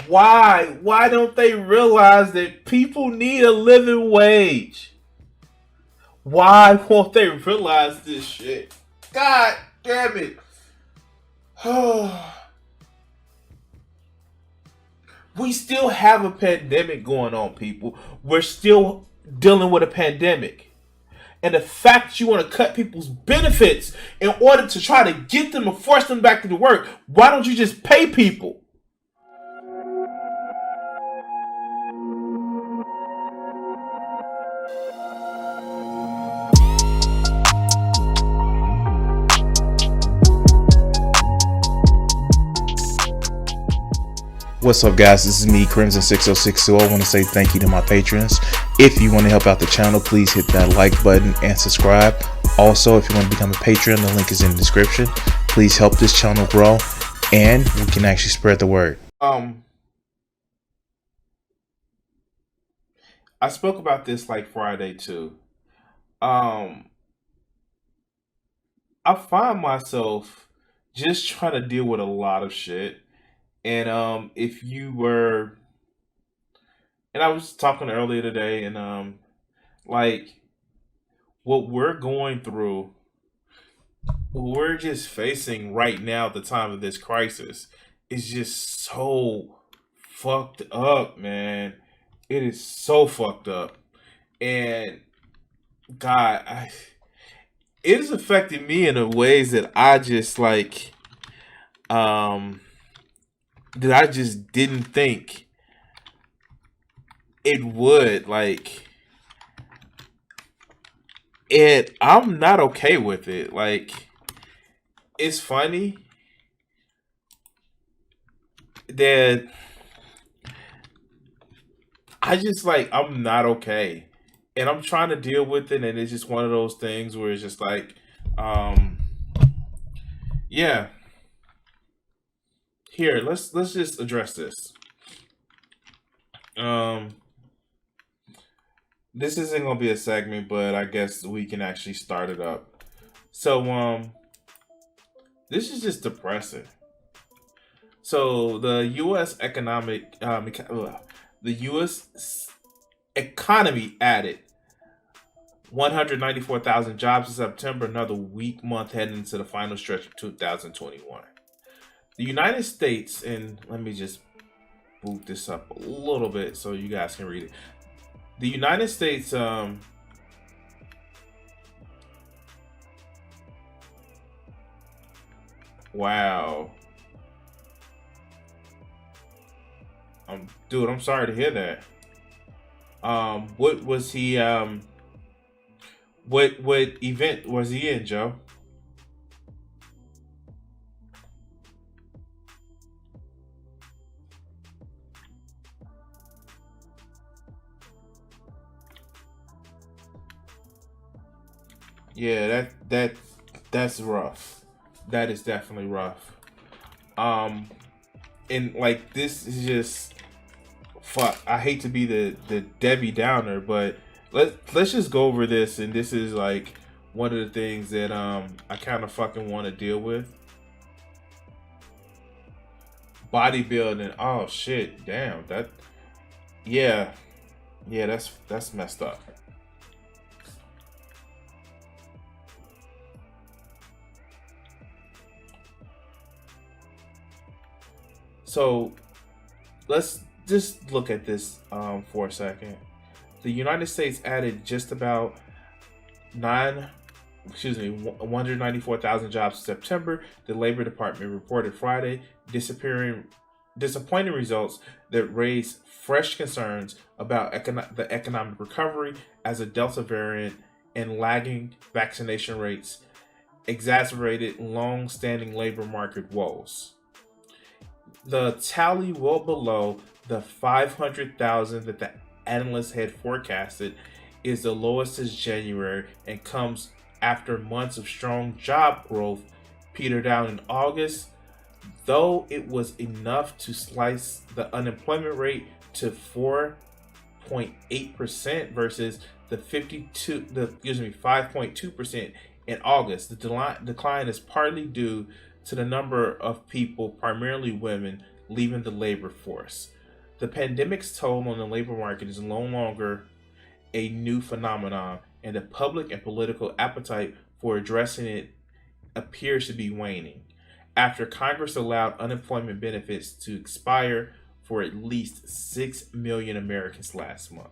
Why? Why don't they realize that people need a living wage? Why won't they realize this shit? God damn it. We still have a pandemic going on, people. We're still dealing with a pandemic. And the fact that you want to cut people's benefits in order to try to get them and force them back to work, why don't you just pay people? What's up, guys? This is me, Crimson6062. I want to say thank you to my patrons. If you want to help out the channel, please hit that like button and subscribe. Also, if you want to become a patron, the link is in the description. Please help this channel grow, and we can actually spread the word. I spoke about this like Friday too. I find myself just trying to deal with a lot of shit. And if you were, and I was talking earlier today, and like what we're going through, what we're just facing right now at the time of this crisis is just so fucked up, man. It is so fucked up. And God, it has affected me in a ways that I just like, that I just didn't think it would. Like, I'm not okay with it. Like, it's funny that I'm not okay. And I'm trying to deal with it, and it's just one of those things where it's just like, yeah. Here, let's just address this. This isn't gonna be a segment, but I guess we can actually start it up. So, this is just depressing. So the U.S. the U.S. economy added 194,000 jobs in September, another weak month heading into the final stretch of 2021. The United States, and let me just boot this up a little bit so you guys can read it. The United States, wow. Dude, I'm sorry to hear that. What was he, what event was he in, Joe? Yeah, that's rough. That is definitely rough. And like this is just fuck. I hate to be the Debbie Downer, but let's just go over this. And this is like one of the things that I kind of fucking want to deal with. Bodybuilding. Oh shit, damn that. Yeah, that's messed up. So let's just look at this for a second. The United States added just about 194,000 jobs in September. The Labor Department reported Friday, disappointing results that raised fresh concerns about the economic recovery as a Delta variant and lagging vaccination rates exacerbated long-standing labor market woes. The tally well below the 500,000 that the analysts had forecasted is the lowest since January and comes after months of strong job growth petered out in August, though it was enough to slice the unemployment rate to 4.8% versus the 5.2% in August. The decline is partly due to the number of people, primarily women, leaving the labor force. The pandemic's toll on the labor market is no longer a new phenomenon, and the public and political appetite for addressing it appears to be waning. After Congress allowed unemployment benefits to expire for at least 6 million Americans last month.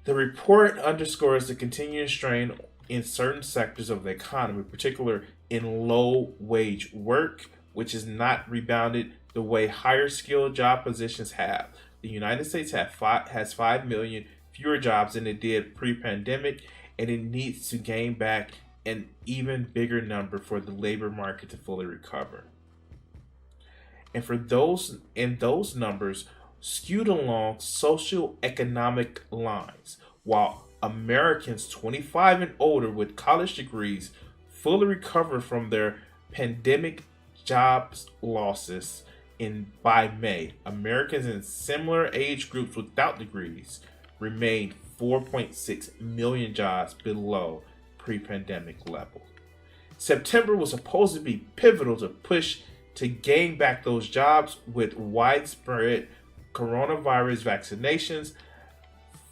The report underscores the continuing strain in certain sectors of the economy, particularly in low-wage work, which has not rebounded the way higher skilled job positions have. The United States has 5 million fewer jobs than it did pre-pandemic, and it needs to gain back an even bigger number for the labor market to fully recover. And those numbers skewed along socioeconomic lines, while Americans 25 and older with college degrees fully recovered from their pandemic jobs losses by May. Americans in similar age groups without degrees remained 4.6 million jobs below pre-pandemic level. September was supposed to be pivotal to push to gain back those jobs with widespread coronavirus vaccinations,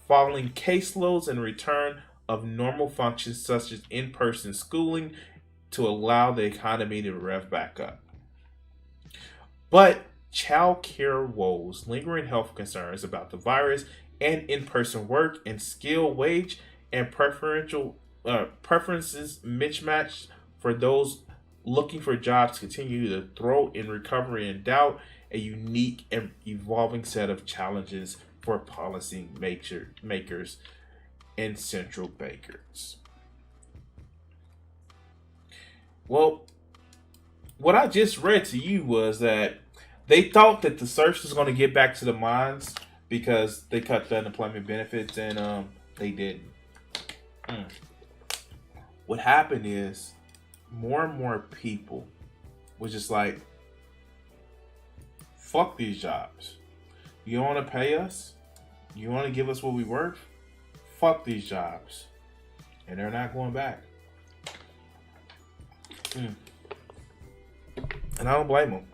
falling caseloads, and return of normal functions such as in-person schooling to allow the economy to rev back up. But child care woes, lingering health concerns about the virus, and in-person work and skill wage and preferences mismatched for those looking for jobs continue to throw in recovery and doubt a unique and evolving set of challenges for policy makers and central bankers. Well, what I just read to you was that they thought that the search was going to get back to the mines because they cut the unemployment benefits, and they didn't. What happened is more and more people was just like, fuck these jobs. You want to pay us? You want to give us what we worth? Fuck these jobs. And they're not going back. And I don't blame them.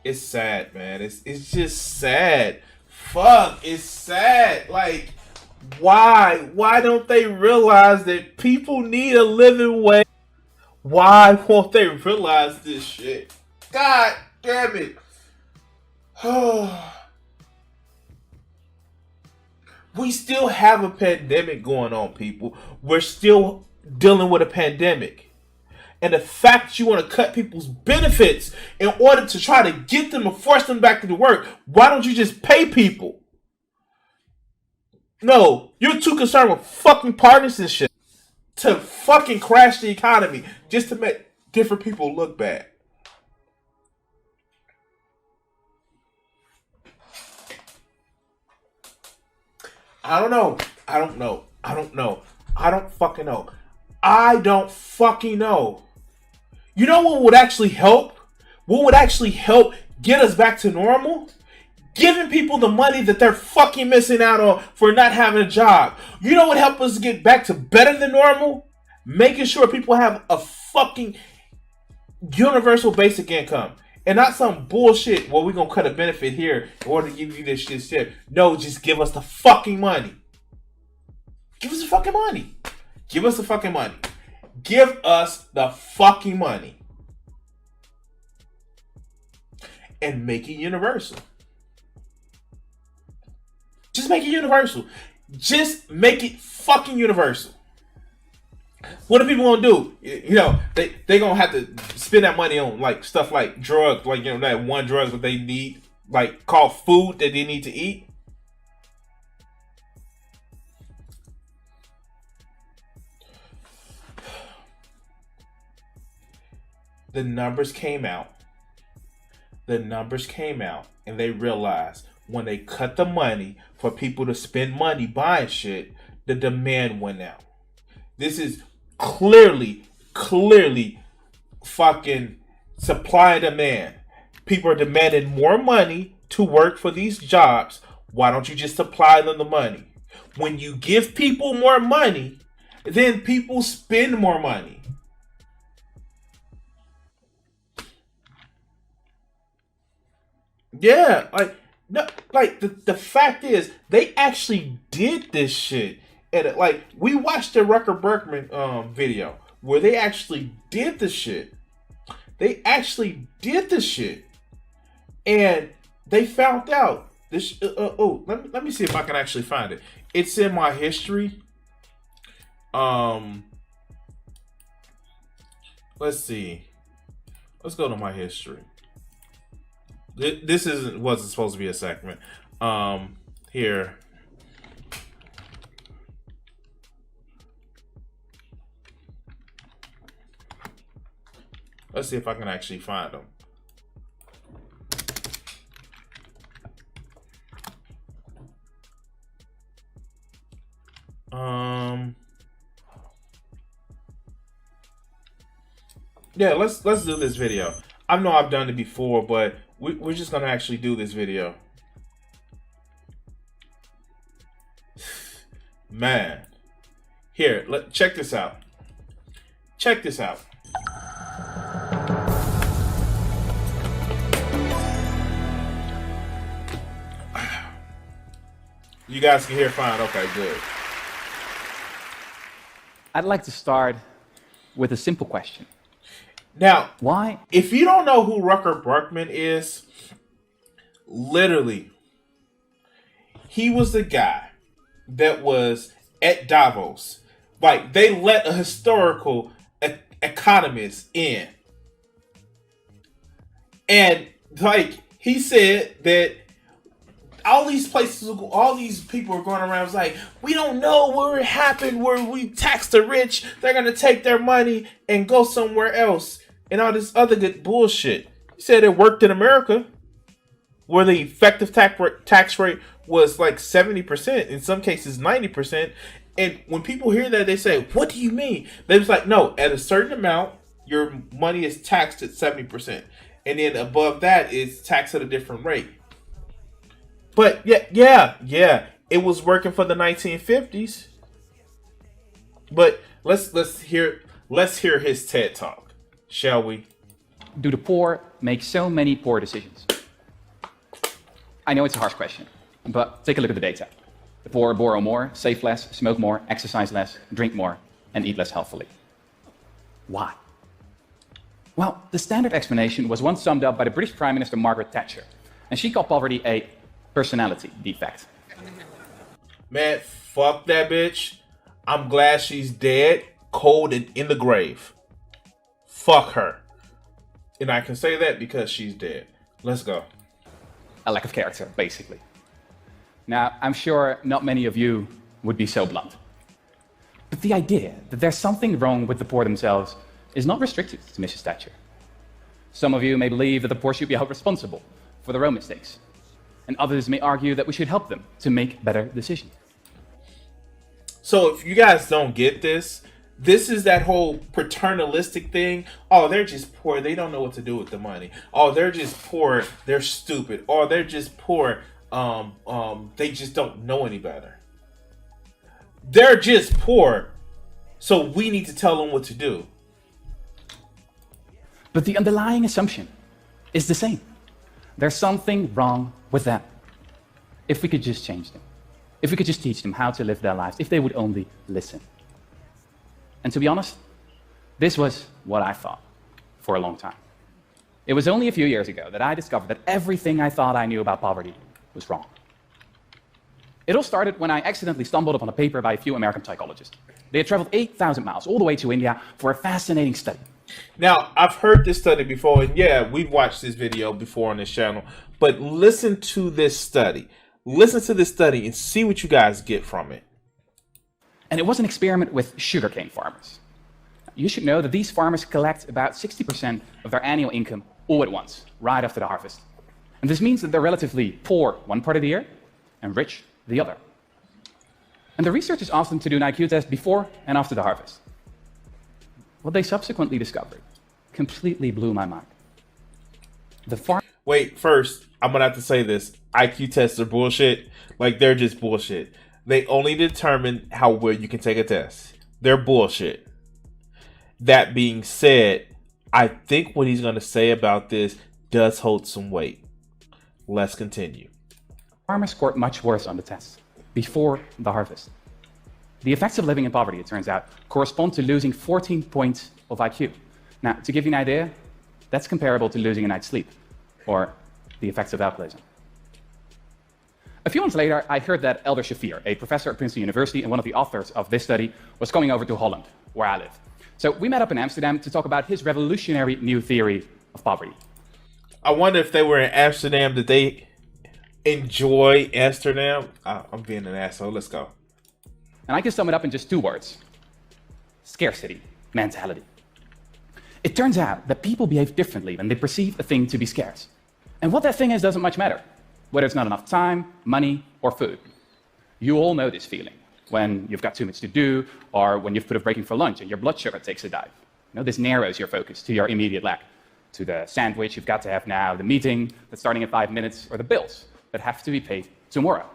It's sad, man. It's just sad. Fuck, it's sad. Like, why? Why don't they realize that people need a living wage? Why won't they realize this shit? God damn it. We still have a pandemic going on, people. We're still dealing with a pandemic. And the fact that you want to cut people's benefits in order to try to get them and force them back to the work, why don't you just pay people? No, you're too concerned with fucking partisanship to fucking crash the economy just to make different people look bad. I don't know. I don't fucking know. I don't fucking know. You know what would actually help? What would actually help get us back to normal? Giving people the money that they're fucking missing out on for not having a job. You know what help us get back to better than normal? Making sure people have a fucking universal basic income. And not some bullshit, well, we're going to cut a benefit here in order to give you this shit. No, just give us the fucking money. Give us the fucking money. Give us the fucking money. Give us the fucking money. And make it universal. Just make it universal. Just make it fucking universal. What are people gonna do? You know, they gonna have to spend that money on like stuff like drugs, like, you know, that one drug that they need, like called food that they need to eat. The numbers came out. And they realized when they cut the money for people to spend money buying shit, the demand went out. This is clearly fucking supply and demand. People are demanding more money to work for these jobs. Why don't you just supply them the money? When you give people more money, then people spend more money. Yeah, like no, like the fact is they actually did this shit, and like we watched the Rucker Berkman video where they actually did the shit. They actually did the shit, and they found out this. Let me see if I can actually find it. It's in my history. Um, let's see. Let's go to my history. This wasn't supposed to be a segment. Here. Let's see if I can actually find them. Yeah, let's do this video. I know I've done it before, but we're just gonna actually do this video. Man, here, check this out. Check this out. You guys can hear fine. Okay, good. I'd like to start with a simple question. Now, Why? if you don't know who Rucker Berkman is, literally, he was the guy that was at Davos. Like, they let a historical economist in. And, like, he said that all these places, all these people are going around, was like, we don't know where it happened, where we tax the rich, they're going to take their money and go somewhere else. And all this other good bullshit. He said it worked in America, where the effective tax rate was like 70%, in some cases 90%. And when people hear that, they say, what do you mean? They was like, no, at a certain amount, your money is taxed at 70%. And then above that, it's taxed at a different rate. But yeah, it was working for the 1950s. But let's hear his TED Talk. Shall we? Do the poor make so many poor decisions? I know it's a harsh question, but take a look at the data. The poor borrow more, save less, smoke more, exercise less, drink more, and eat less healthfully. Why? Well, the standard explanation was once summed up by the British Prime Minister Margaret Thatcher, and she called poverty a personality defect. Man, fuck that bitch. I'm glad she's dead, cold, and in the grave. Fuck her. And I can say that because she's dead. Let's go. A lack of character, basically. Now, I'm sure not many of you would be so blunt. But the idea that there's something wrong with the poor themselves is not restricted to Mrs. Thatcher. Some of you may believe that the poor should be held responsible for their own mistakes, and others may argue that we should help them to make better decisions. So if you guys don't get this, this is that whole paternalistic thing. Oh, they're just poor. They don't know what to do with the money. Oh, they're just poor. They're stupid. Or they're just poor. They just don't know any better. They're just poor. So we need to tell them what to do. But the underlying assumption is the same. There's something wrong with them. If we could just change them. If we could just teach them how to live their lives. If they would only listen. And to be honest, this was what I thought for a long time. It was only a few years ago that I discovered that everything I thought I knew about poverty was wrong. It all started when I accidentally stumbled upon a paper by a few American psychologists. They had traveled 8,000 miles all the way to India for a fascinating study. Now, I've heard this study before, and yeah, we've watched this video before on this channel, but listen to this study. Listen to this study and see what you guys get from it. And it was an experiment with sugarcane farmers. You should know that these farmers collect about 60% of their annual income all at once, right after the harvest. And this means that they're relatively poor one part of the year and rich the other. And the researchers asked them to do an IQ test before and after the harvest. What they subsequently discovered completely blew my mind. Wait, first, I'm going to have to say this. IQ tests are bullshit. Like, they're just bullshit. They only determine how well you can take a test. They're bullshit. That being said, I think what he's going to say about this does hold some weight. Let's continue. Farmers scored much worse on the tests before the harvest. The effects of living in poverty, it turns out, correspond to losing 14 points of IQ. Now, to give you an idea, that's comparable to losing a night's sleep, or the effects of alcoholism. A few months later, I heard that Elder Shafir, a professor at Princeton University and one of the authors of this study, was coming over to Holland, where I live. So we met up in Amsterdam to talk about his revolutionary new theory of poverty. I wonder if they were in Amsterdam, did they enjoy Amsterdam? I'm being an asshole. Let's go. And I can sum it up in just 2 words. Scarcity mentality. It turns out that people behave differently when they perceive a thing to be scarce. And what that thing is doesn't much matter, whether it's not enough time, money, or food. You all know this feeling when you've got too much to do, or when you've put a break in for lunch and your blood sugar takes a dive. You know, this narrows your focus to your immediate lack, to the sandwich you've got to have now, the meeting that's starting in 5 minutes, or the bills that have to be paid tomorrow.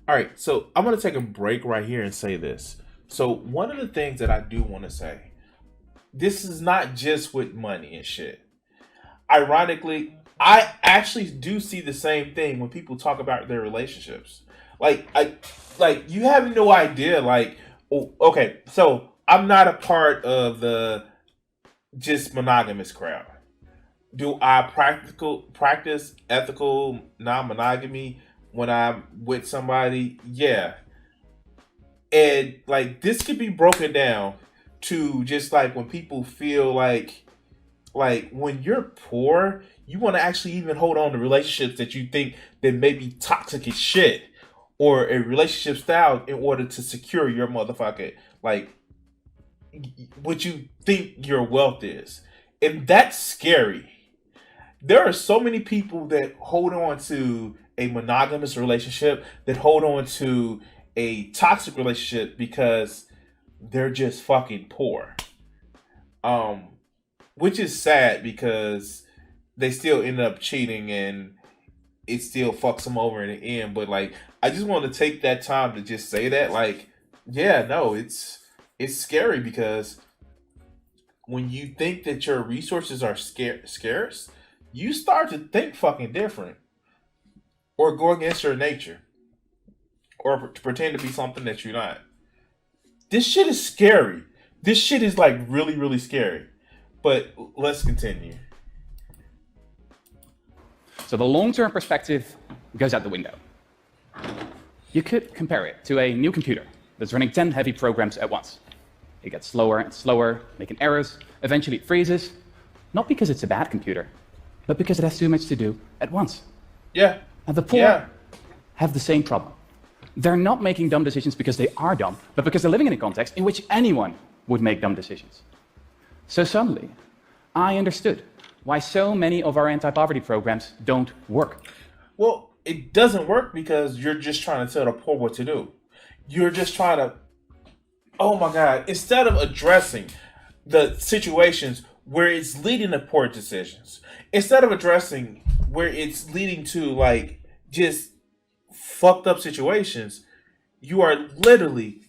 All right, so I'm going to take a break right here and say this. So one of the things that I do want to say, this is not just with money and shit. Ironically, I actually do see the same thing when people talk about their relationships. Like you have no idea. Like, okay, so I'm not a part of the just monogamous crowd. Do I practice ethical non-monogamy when I'm with somebody? Yeah. And like this could be broken down to just like when people feel like when you're poor, you want to actually even hold on to relationships that you think that may be toxic as shit, or a relationship style in order to secure your motherfucker, like what you think your wealth is. And that's scary. There are so many people that hold on to a monogamous relationship, that hold on to a toxic relationship because they're just fucking poor. Which is sad because they still end up cheating and it still fucks them over in the end. But like, I just want to take that time to just say that, like, yeah, no, it's scary because when you think that your resources are scarce, you start to think fucking different, or go against your nature, or to pretend to be something that you're not. This shit is scary. This shit is like really, really scary. But let's continue. So the long-term perspective goes out the window. You could compare it to a new computer that's running 10 heavy programs at once. It gets slower and slower, making errors. Eventually it freezes, not because it's a bad computer, but because it has too much to do at once. Yeah. And the poor have the same problem. They're not making dumb decisions because they are dumb, but because they're living in a context in which anyone would make dumb decisions. So suddenly, I understood why so many of our anti-poverty programs don't work. Well, it doesn't work because you're just trying to tell the poor what to do. You're just trying to, oh my God, instead of addressing the situations where it's leading to poor decisions, instead of addressing where it's leading to like just fucked up situations, you are literally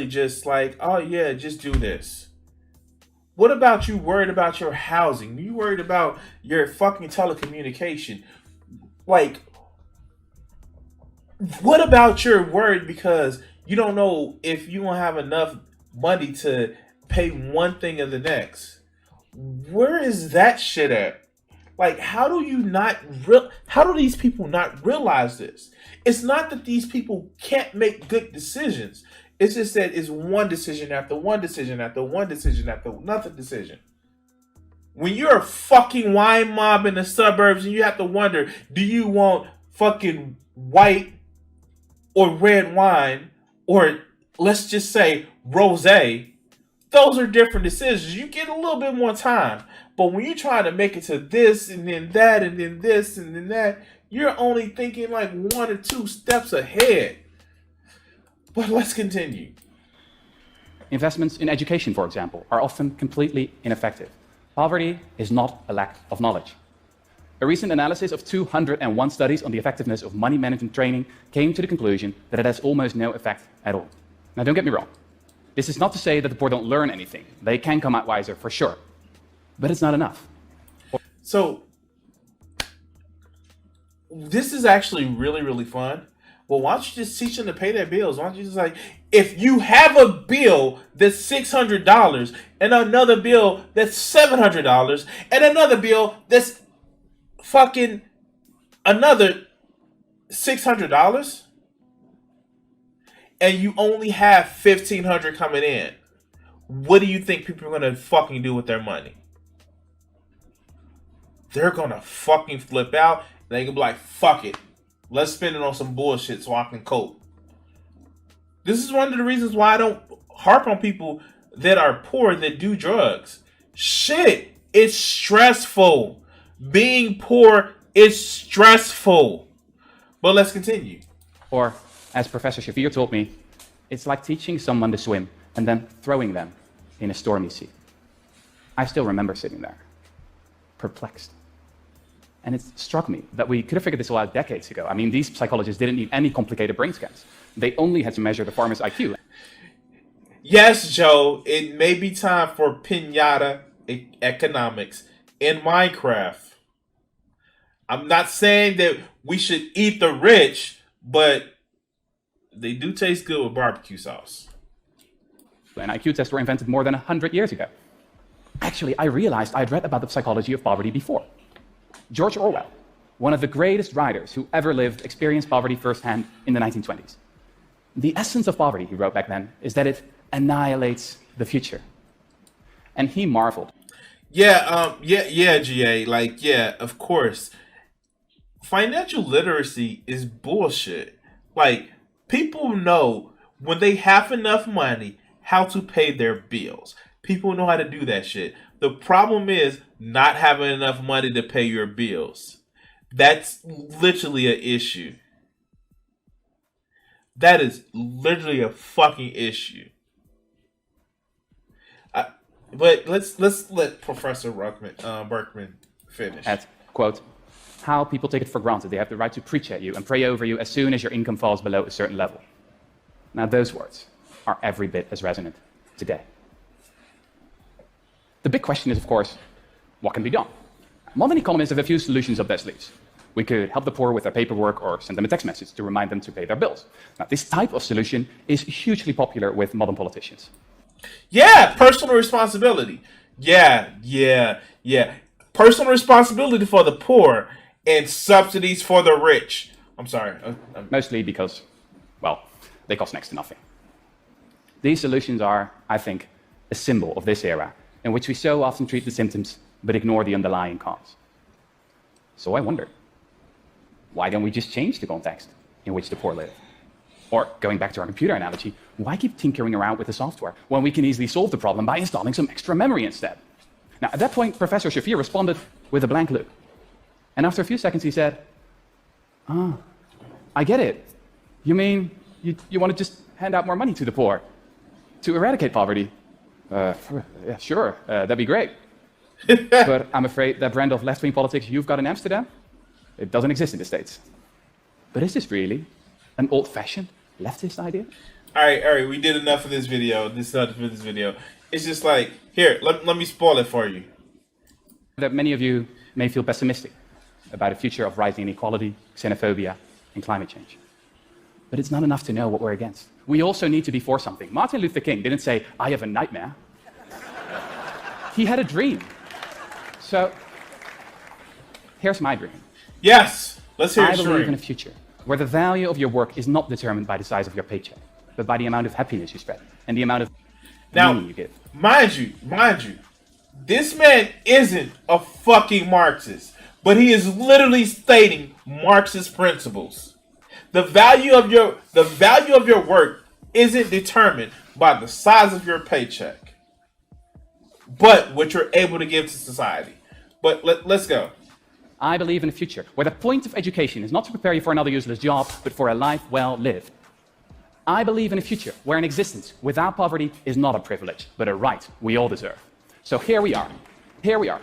just like, oh yeah, just do this. What about you worried about your housing? You worried about your fucking telecommunication? Like, what about you're worried because you don't know if you won't have enough money to pay one thing or the next? Where is that shit at? Like, how do these people not realize this? It's not that these people can't make good decisions. It's just that it's one decision after one decision after one decision after another decision. When you're a fucking wine mob in the suburbs and you have to wonder, do you want fucking white or red wine, or let's just say rosé? Those are different decisions. You get a little bit more time. But when you're trying to make it to this and then that and then this and then that, you're only thinking like 1 or 2 steps ahead. But let's continue. Investments in education, for example, are often completely ineffective. Poverty is not a lack of knowledge. A recent analysis of 201 studies on the effectiveness of money management training came to the conclusion that it has almost no effect at all. Now, don't get me wrong. This is not to say that the poor don't learn anything. They can come out wiser, for sure. But it's not enough. So, this is actually really, really fun. Well, why don't you just teach them to pay their bills? Why don't you just like, if you have a bill that's $600 and another bill that's $700 and another bill that's fucking another $600, and you only have $1,500 coming in, what do you think people are gonna fucking do with their money? They're gonna fucking flip out. And they can be like, fuck it. Let's spend it on some bullshit so I can cope. This is one of the reasons why I don't harp on people that are poor that do drugs. Shit, it's stressful. Being poor is stressful. But let's continue. Or, as Professor Shafir told me, it's like teaching someone to swim and then throwing them in a stormy sea. I still remember sitting there, perplexed. And it struck me that we could have figured this all out decades ago. I mean, these psychologists didn't need any complicated brain scans. They only had to measure the farmer's IQ. Yes, Joe, it may be time for pinata economics in Minecraft. I'm not saying that we should eat the rich, but they do taste good with barbecue sauce. And IQ tests were invented more than 100 years ago. Actually, I realized I'd read about the psychology of poverty before. George Orwell, one of the greatest writers who ever lived, experienced poverty firsthand in the 1920s. The essence of poverty, he wrote back then, is that it annihilates the future. And he marveled. Yeah, GA. Like, yeah, of course. Financial literacy is bullshit. Like, people know when they have enough money how to pay their bills. People know how to do that shit. The problem is not having enough money to pay your bills. That's literally an issue. That is literally a fucking issue. But let's let Professor Berkman finish. At, quote, how people take it for granted they have the right to preach at you and pray over you as soon as your income falls below a certain level. Now those words are every bit as resonant today. The big question is, of course, what can be done? Modern economists have a few solutions up their sleeves. We could help the poor with their paperwork or send them a text message to remind them to pay their bills. Now, this type of solution is hugely popular with modern politicians. Yeah, personal responsibility. Yeah. Personal responsibility for the poor and subsidies for the rich. I'm sorry. Mostly because, well, they cost next to nothing. These solutions are, I think, a symbol of this era, in which we so often treat the symptoms but ignore the underlying cause. So I wonder, why don't we just change the context in which the poor live? Or, going back to our computer analogy, why keep tinkering around with the software when we can easily solve the problem by installing some extra memory instead? Now, at that point, Professor Shafir responded with a blank look. And after a few seconds, he said, I get it. You mean you want to just hand out more money to the poor to eradicate poverty? Yeah, sure, that'd be great. But I'm afraid that brand of left-wing politics you've got in Amsterdam, it doesn't exist in the States. But is this really an old-fashioned leftist idea? All right, we did enough of this video. It's just like, here, let me spoil it for you. That many of you may feel pessimistic about a future of rising inequality, xenophobia, and climate change. But it's not enough to know what we're against. We also need to be for something. Martin Luther King didn't say, I have a nightmare. He had a dream. So, here's my dream. Yes, let's hear it. I believe in a future where the value of your work is not determined by the size of your paycheck, but by the amount of happiness you spread and the amount of meaning you give. Mind you, this man isn't a fucking Marxist, but he is literally stating Marxist principles. The value of your work isn't determined by the size of your paycheck, but what you're able to give to society. But let's go. I believe in a future where the point of education is not to prepare you for another useless job, but for a life well lived. I believe in a future where an existence without poverty is not a privilege, but a right we all deserve. So here we are.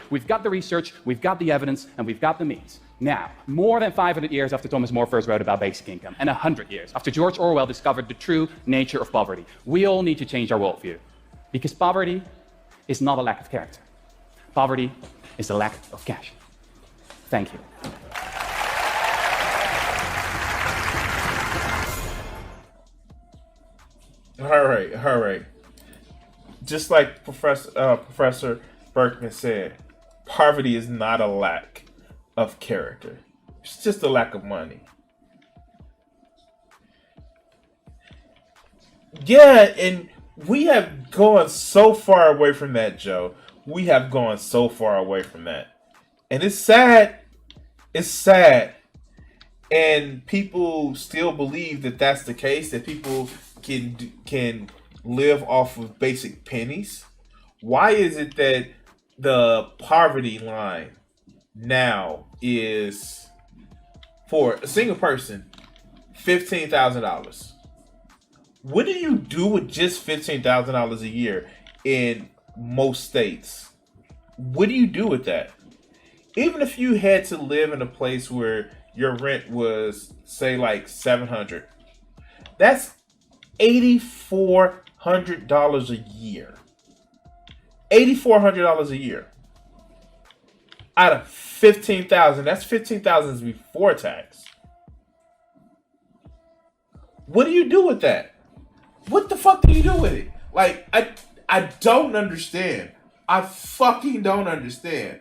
We've got the research, we've got the evidence, and we've got the means. Now, more than 500 years after Thomas More first wrote about basic income, and 100 years after George Orwell discovered the true nature of poverty, we all need to change our worldview. Because poverty is not a lack of character. Poverty is a lack of cash. Thank you. All right. Just like Professor Berkman said, poverty is not a lack of character. It's just a lack of money. Yeah, and we have gone so far away from that, Joe. We have gone so far away from that. And it's sad. It's sad. And people still believe that that's the case, that people can live off of basic pennies. Why is it that the poverty line now is, for a single person, $15,000? What do you do with just $15,000 a year in most states? What do you do with that? Even if you had to live in a place where your rent was, say, like $700, that's $8,400 a year. $8,400 a year out of 15,000. That's 15,000 before tax. What do you do with that? What the fuck do you do with it? Like, I don't understand. I fucking don't understand.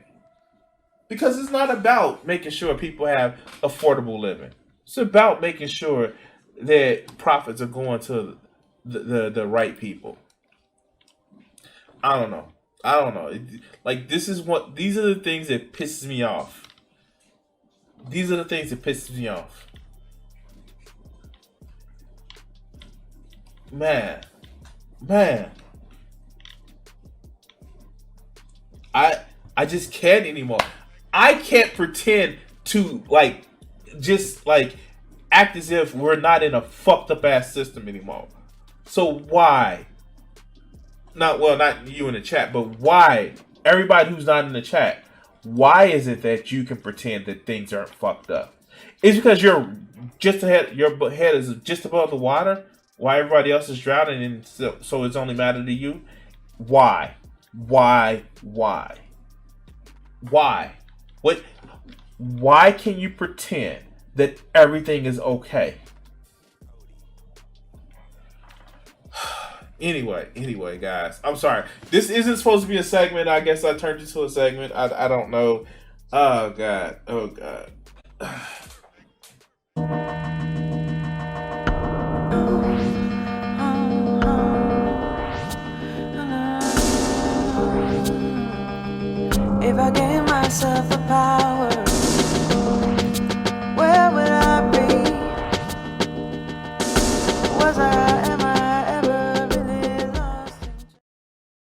Because it's not about making sure people have affordable living. It's about making sure that profits are going to the right people. I don't know. Like, these are the things that pisses me off. These are the things that pisses me off. Man. I just can't anymore. I can't pretend to just act as if we're not in a fucked up ass system anymore. So why? Not you in the chat, but why? Everybody who's not in the chat, why is it that you can pretend that things aren't fucked up? Is it because your head is just above the water? Why everybody else is drowning, and so it's only matter to you? Why? What? Why can you pretend that everything is okay? Anyway, guys, I'm sorry. This isn't supposed to be a segment. I guess I turned it to a segment. I don't know. Oh God. If I gave myself the power